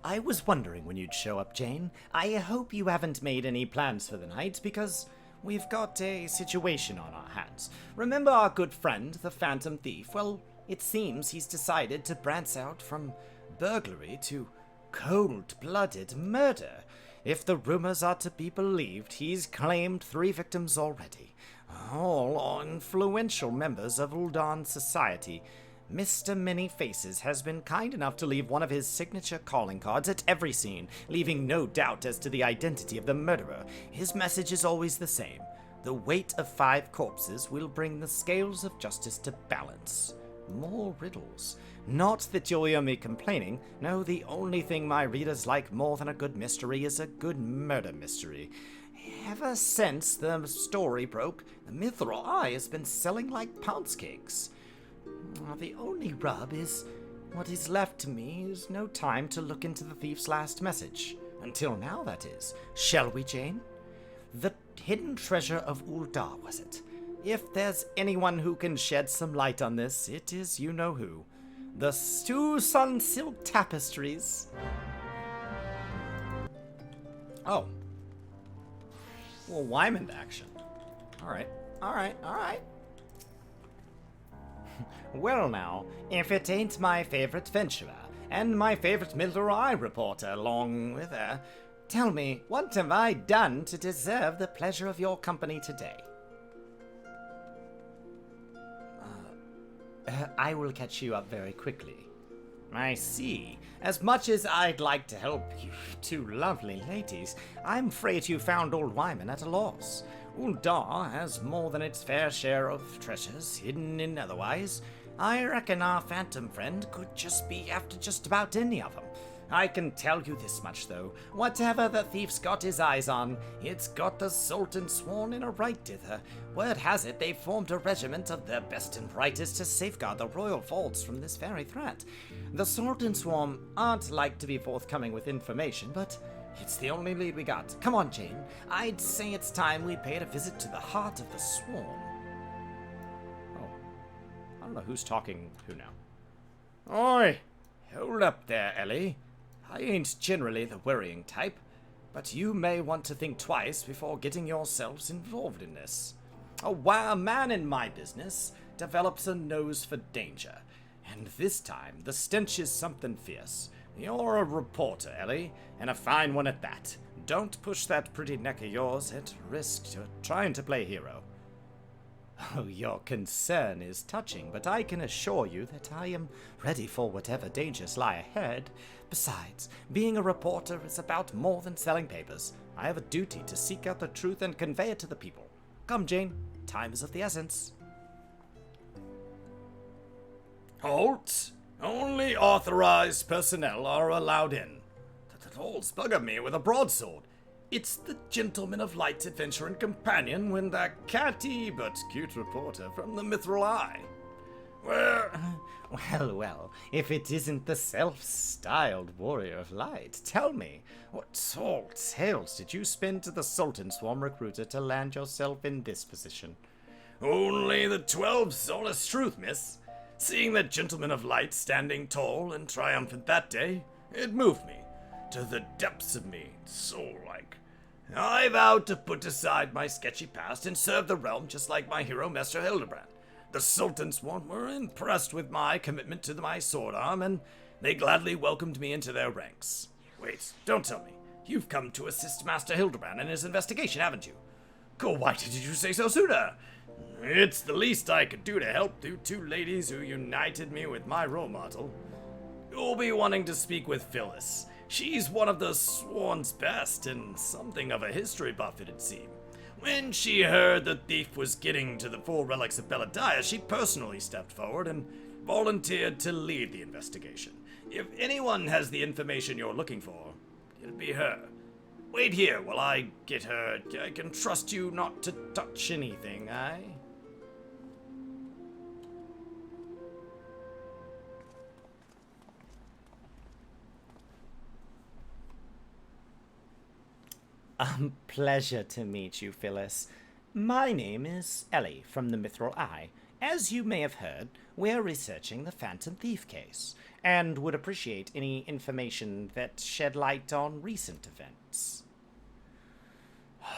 I was wondering when you'd show up, Jane. I hope you haven't made any plans for the night, because we've got a situation on our hands. Remember our good friend, the Phantom Thief? Well, it seems he's decided to branch out from burglary to cold-blooded murder. If the rumors are to be believed, he's claimed 3 victims already. All influential members of Uldan society. Mr. Many Faces has been kind enough to leave one of his signature calling cards at every scene, leaving no doubt as to the identity of the murderer. His message is always the same. The weight of 5 corpses will bring the scales of justice to balance. More riddles. Not that you'll hear me complaining. No, the only thing my readers like more than a good mystery is a good murder mystery. Ever since the story broke, the Mithril Eye has been selling like pounce cakes. The only rub is, what is left to me is no time to look into the thief's last message. Until now, that is. Shall we, Jane? The hidden treasure of Ul'dah, was it? If there's anyone who can shed some light on this, it is you-know-who. The Stu-Sun silk tapestries. Oh. Well, Wyman action. Alright. Well now, if it ain't my favorite venturer, and my favorite Middle Eye reporter along with her, tell me, what have I done to deserve the pleasure of your company today? I will catch you up very quickly. I see. As much as I'd like to help you 2 lovely ladies, I'm afraid you found old Wyman at a loss. Ul'dah has more than its fair share of treasures, hidden in otherwise. I reckon our phantom friend could just be after just about any of them. I can tell you this much, though. Whatever the thief's got his eyes on, it's got the Sultan sworn in a right dither. Word has it they've formed a regiment of their best and brightest to safeguard the royal vaults from this very threat. The Sultan Swarm aren't like to be forthcoming with information, but it's the only lead we got. Come on, Jane. I'd say it's time we paid a visit to the heart of the swarm. Oh. I don't know who's talking who now. Oi! Hold up there, Ellie. I ain't generally the worrying type, but you may want to think twice before getting yourselves involved in this. A man in my business develops a nose for danger, and this time the stench is something fierce. You're a reporter, Ellie, and a fine one at that. Don't push that pretty neck of yours at risk to trying to play hero. Oh, your concern is touching, but I can assure you that I am ready for whatever dangers lie ahead. Besides, being a reporter is about more than selling papers. I have a duty to seek out the truth and convey it to the people. Come, Jane. Time is of the essence. Halt! Only authorized personnel are allowed in. That all's bugger me with a broadsword. It's the Gentleman of Light adventure and companion when that catty but cute reporter from the Mithril Eye. Well, if it isn't the self-styled Warrior of Light, tell me, what tall tales did you spin to the Sultan Swarm recruiter to land yourself in this position? Only the 12 solace truth, miss. Seeing that Gentleman of Light standing tall and triumphant that day, it moved me, to the depths of me, soul-like. I vowed to put aside my sketchy past and serve the realm just like my hero, Master Hildibrand. The Sultan's Swarm were impressed with my commitment to my sword arm, and they gladly welcomed me into their ranks. Wait, don't tell me. You've come to assist Master Hildibrand in his investigation, haven't you? Cool, why didn't you say so sooner? It's the least I could do to help you 2 ladies who united me with my role model. You'll be wanting to speak with Phyllis. She's one of the Sworn's best, and something of a history buff, it'd seem. When she heard the thief was getting to the 4 relics of Beladiah, she personally stepped forward and volunteered to lead the investigation. If anyone has the information you're looking for, it'd be her. Wait here while I get her. I can trust you not to touch anything, aye? Pleasure to meet you, Phyllis. My name is Ellie from the Mithril Eye. As you may have heard, we're researching the Phantom Thief case, and would appreciate any information that shed light on recent events.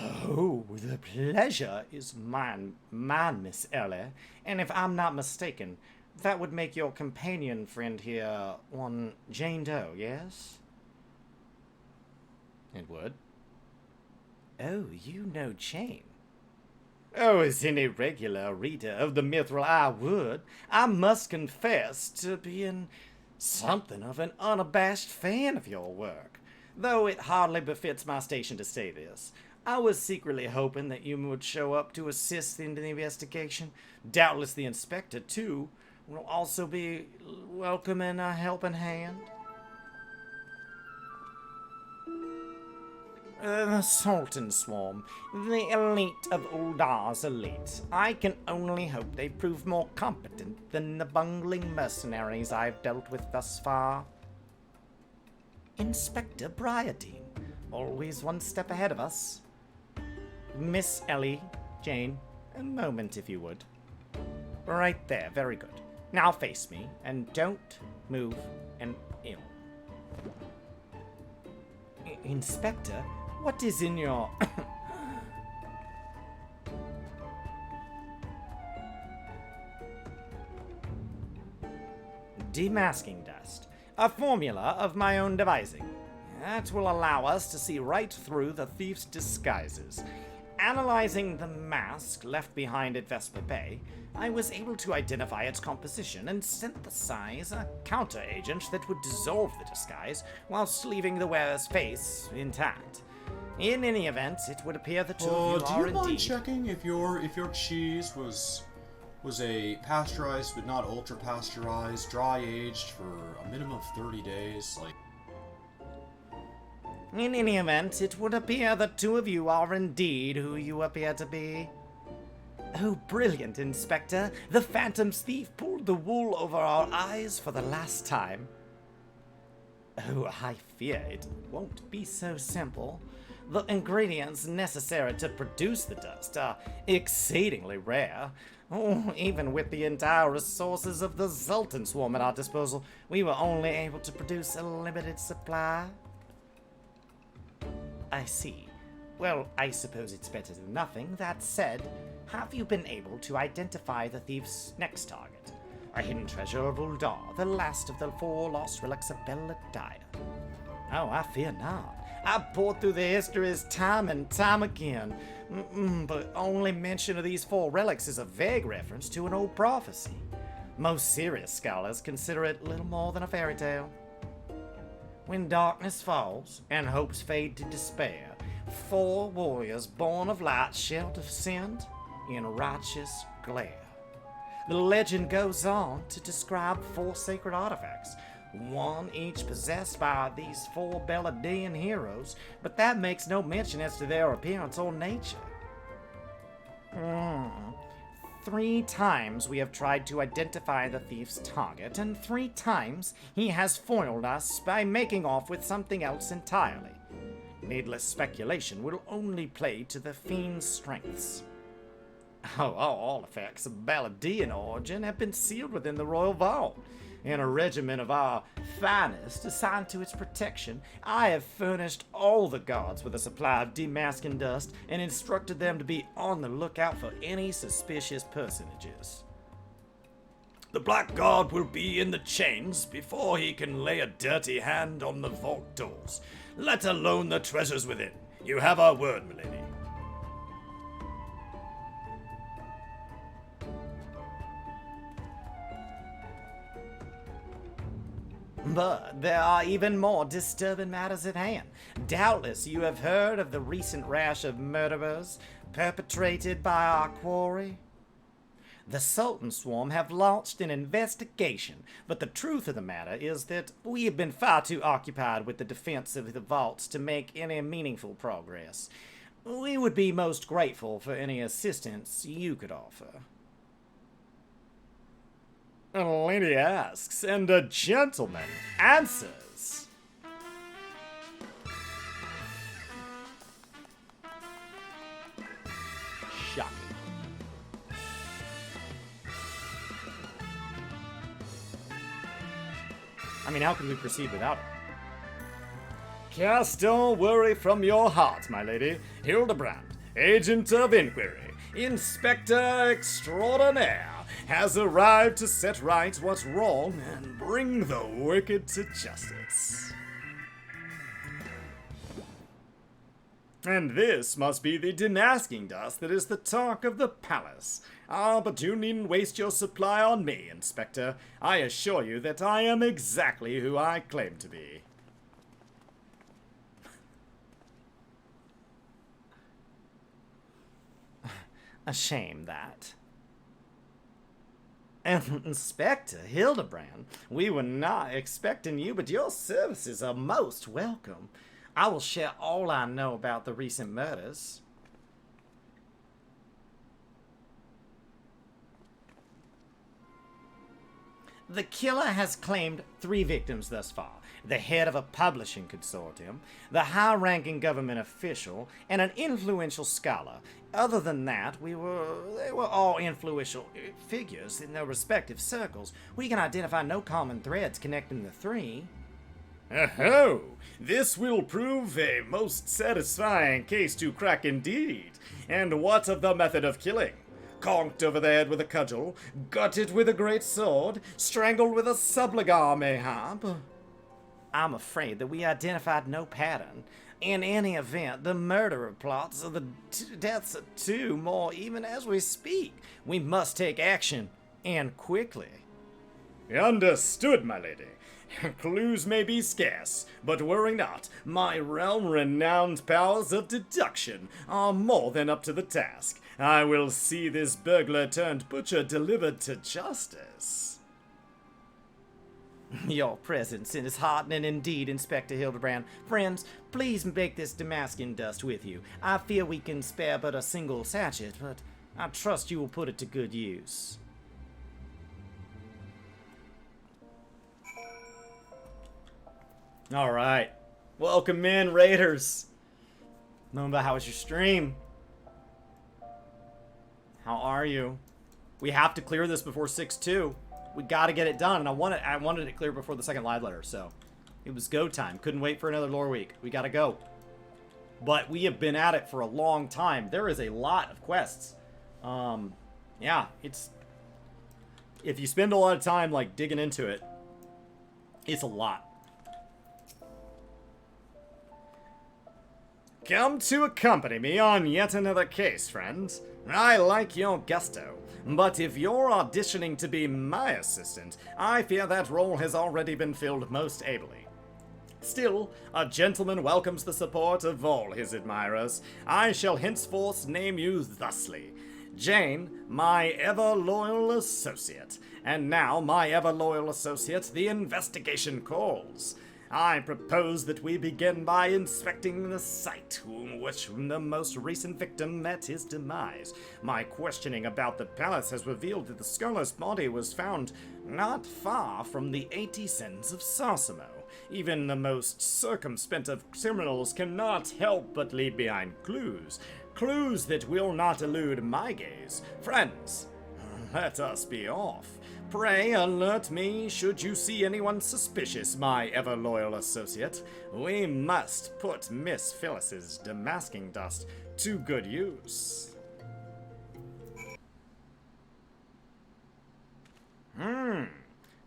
Oh, the pleasure is mine, Miss Ellie, and if I'm not mistaken, that would make your companion friend here one Jane Doe, yes? It would. Oh, you know Jane. Oh, as any regular reader of the Mithril I would, I must confess to being something of an unabashed fan of your work, though it hardly befits my station to say this. I was secretly hoping that you would show up to assist in the investigation. Doubtless the inspector, too, will also be welcoming a helping hand. The Sultan Swarm, the elite of Uldar's elite. I can only hope they prove more competent than the bungling mercenaries I've dealt with thus far. Inspector Briardine, always one step ahead of us. Miss Ellie, Jane, a moment if you would. Right there, very good. Now face me, and don't move an ill. Inspector? What is in your... Demasking dust. A formula of my own devising. That will allow us to see right through the thief's disguises. Analyzing the mask left behind at Vesper Bay, I was able to identify its composition and synthesize a counter-agent that would dissolve the disguise whilst leaving the wearer's face intact. In any event, it would appear the two of you are indeed... Do you mind checking if your cheese was a pasteurized but not ultra pasteurized, dry aged for a minimum of 30 days? In any event, it would appear the two of you are indeed who you appear to be. Oh, brilliant, Inspector! The Phantom's thief pulled the wool over our eyes for the last time. Oh, I fear it won't be so simple. The ingredients necessary to produce the dust are exceedingly rare. Oh, even with the entire resources of the Sultan Swarm at our disposal, we were only able to produce a limited supply. I see. Well, I suppose it's better than nothing. That said, have you been able to identify the thief's next target? A hidden treasure of Uldar, the last of the 4 lost relics of Belladaya. Oh, I fear not. I've poured through the histories time and time again, but only mention of these 4 relics is a vague reference to an old prophecy. Most serious scholars consider it little more than a fairy tale. When darkness falls and hopes fade to despair, 4 warriors born of light shall descend in righteous glare. The legend goes on to describe 4 sacred artifacts, one each possessed by these 4 Belladian heroes, but that makes no mention as to their appearance or nature. 3 times we have tried to identify the thief's target, and 3 times he has foiled us by making off with something else entirely. Needless speculation will only play to the fiend's strengths. All artifacts of Balladian origin have been sealed within the royal vault. In a regiment of our finest assigned to its protection, I have furnished all the guards with a supply of demasking dust and instructed them to be on the lookout for any suspicious personages. The Black Guard will be in the chains before he can lay a dirty hand on the vault doors, let alone the treasures within. You have our word, milady. But there are even more disturbing matters at hand. Doubtless you have heard of the recent rash of murderers perpetrated by our quarry. The Sultan Swarm have launched an investigation, but the truth of the matter is that we have been far too occupied with the defense of the vaults to make any meaningful progress. We would be most grateful for any assistance you could offer. A lady asks, and a gentleman answers. Shocking. I mean, how could we proceed without it? Cast all worry from your heart, my lady. Hildibrand, agent of inquiry, inspector extraordinaire, has arrived to set right what's wrong and bring the wicked to justice. And this must be the demasking dust that is the talk of the palace. Ah, but you needn't waste your supply on me, Inspector. I assure you that I am exactly who I claim to be. A shame that. Inspector Hildibrand, we were not expecting you, but your services are most welcome. I will share all I know about the recent murders. The killer has claimed 3 victims thus far. The head of a publishing consortium, the high-ranking government official, and an influential scholar. Other than that, they were all influential figures in their respective circles. We can identify no common threads connecting the 3. Oh, this will prove a most satisfying case to crack indeed. And what of the method of killing? Conked over the head with a cudgel, gutted with a great sword, strangled with a subligar mayhap? I'm afraid that we identified no pattern. In any event, the murderer plots of the deaths of 2 more even as we speak. We must take action, and quickly. Understood, my lady. Clues may be scarce, but worry not. My realm-renowned powers of deduction are more than up to the task. I will see this burglar-turned-butcher delivered to justice. Your presence is heartening indeed, Inspector Hildibrand. Friends, please make this Damascus dust with you. I fear we can spare but a single sachet, but I trust you will put it to good use. Alright. Welcome in, Raiders. Moonba, how was your stream? How are you? We have to clear this before 6-2. We gotta get it done, and I wanted it clear before the second live letter, so it was go time. Couldn't wait for another lore week. We gotta go. But we have been at it for a long time. There is a lot of quests. Yeah, it's... If you spend a lot of time, like, digging into it, it's a lot. Come to accompany me on yet another case, friends. I like your gusto, but if you're auditioning to be my assistant, I fear that role has already been filled most ably. Still, a gentleman welcomes the support of all his admirers. I shall henceforth name you thusly. Jane, my ever-loyal associate. And now, my ever-loyal associate, the investigation calls. I propose that we begin by inspecting the site which the most recent victim met his demise. My questioning about the palace has revealed that the scholar's body was found not far from the 80 Sins of Sasimo. Even the most circumspect of criminals cannot help but leave behind clues. Clues that will not elude my gaze. Friends, let us be off. Pray alert me should you see anyone suspicious, my ever-loyal associate. We must put Miss Phyllis's damasking dust to good use.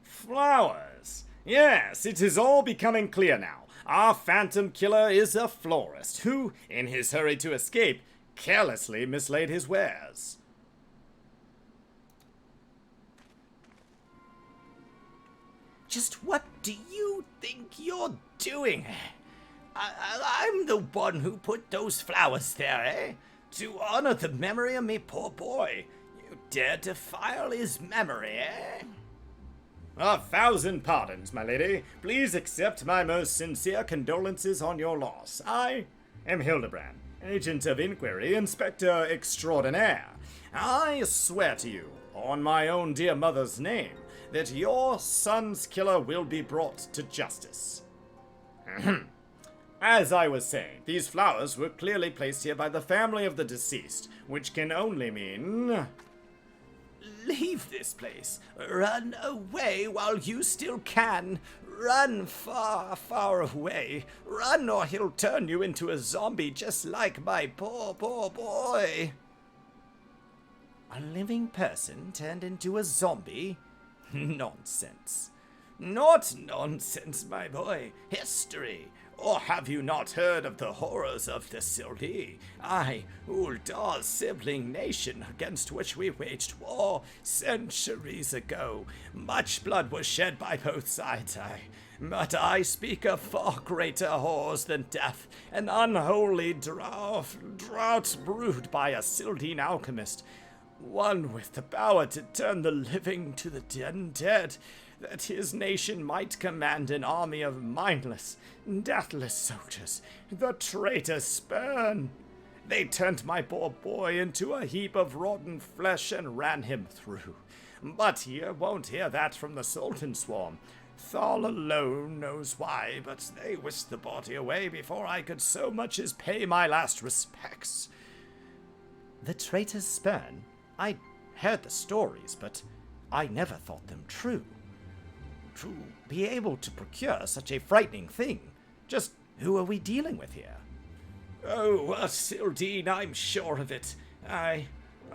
Flowers. Yes, it is all becoming clear now. Our phantom killer is a florist who, in his hurry to escape, carelessly mislaid his wares. Just what do you think you're doing? I'm the one who put those flowers there, eh? To honor the memory of me poor boy. You dare defile his memory, eh? 1,000 pardons, my lady. Please accept my most sincere condolences on your loss. I am Hildibrand, agent of inquiry, inspector extraordinaire. I swear to you, on my own dear mother's name, that your son's killer will be brought to justice. As I was saying, these flowers were clearly placed here by the family of the deceased, which can only mean... Leave this place. Run away while you still can. Run far, far away. Run or he'll turn you into a zombie just like my poor, poor boy. A living person turned into a zombie? Nonsense. Not nonsense, my boy. History. Or have you not heard of the horrors of the Sil'dih? Uldah's sibling nation against which we waged war centuries ago. Much blood was shed by both sides, but I speak of far greater horrors than death, an unholy drought brewed by a Sil'dih alchemist, one with the power to turn the living to the dead, that his nation might command an army of mindless, deathless soldiers, the traitor spurn. They turned my poor boy into a heap of rotten flesh and ran him through. But you won't hear that from the Sultan swarm. Thal alone knows why, but they whisked the body away before I could so much as pay my last respects. The traitor's spurn? I heard the stories, but I never thought them true. To be able to procure such a frightening thing, just who are we dealing with here? Oh, a Sil'dih, I'm sure of it.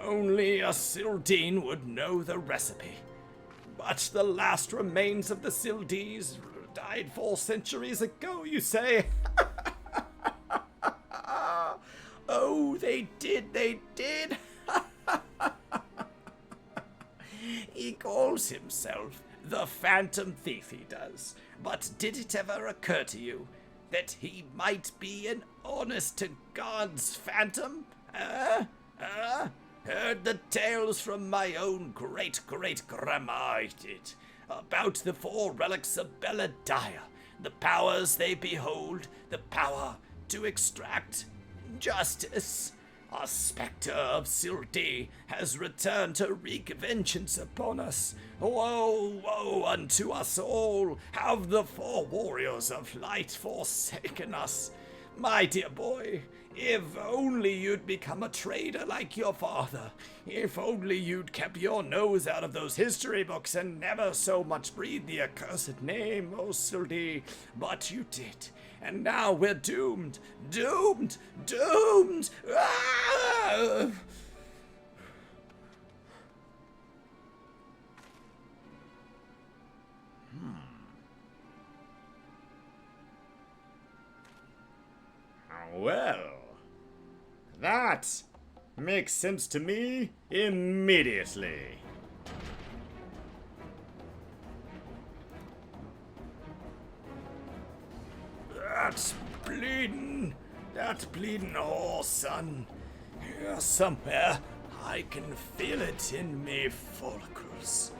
Only a Sil'dih would know the recipe. But the last remains of the Sil'dihs died 4 centuries ago, you say? Oh, they did. He calls himself the Phantom Thief, he does. But did it ever occur to you that he might be an honest-to-God's phantom? Heard the tales from my own great-great-grandma, I did, about the 4 relics of Beladiah, the powers they behold, the power to extract justice. A spectre of Sil'dih has returned to wreak vengeance upon us. Woe, woe unto us all! Have the 4 warriors of light forsaken us? My dear boy, if only you'd become a trader like your father. If only you'd kept your nose out of those history books and never so much breathed the accursed name, O Sil'dih. But you did. And now we're doomed! Doomed! Ah! Well, that makes sense to me immediately. That bleeding horse, son. Here somewhere, I can feel it in me follicles.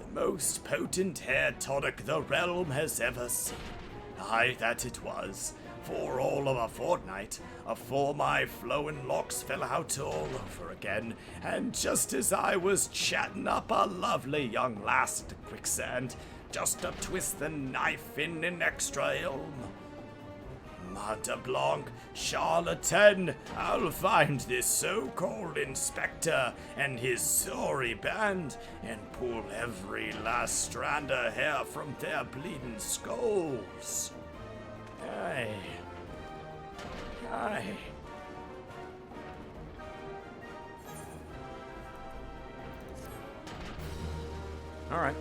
The most potent hair tonic the realm has ever seen. Aye, that it was. For all of a fortnight, afore my flowing locks fell out all over again, and just as I was chatting up a lovely young lass to quicksand, just to twist the knife in an extra ilm. Mother Blanc, charlatan, I'll find this so-called inspector and his sorry band and pull every last strand of hair from their bleeding skulls. Aye. All right.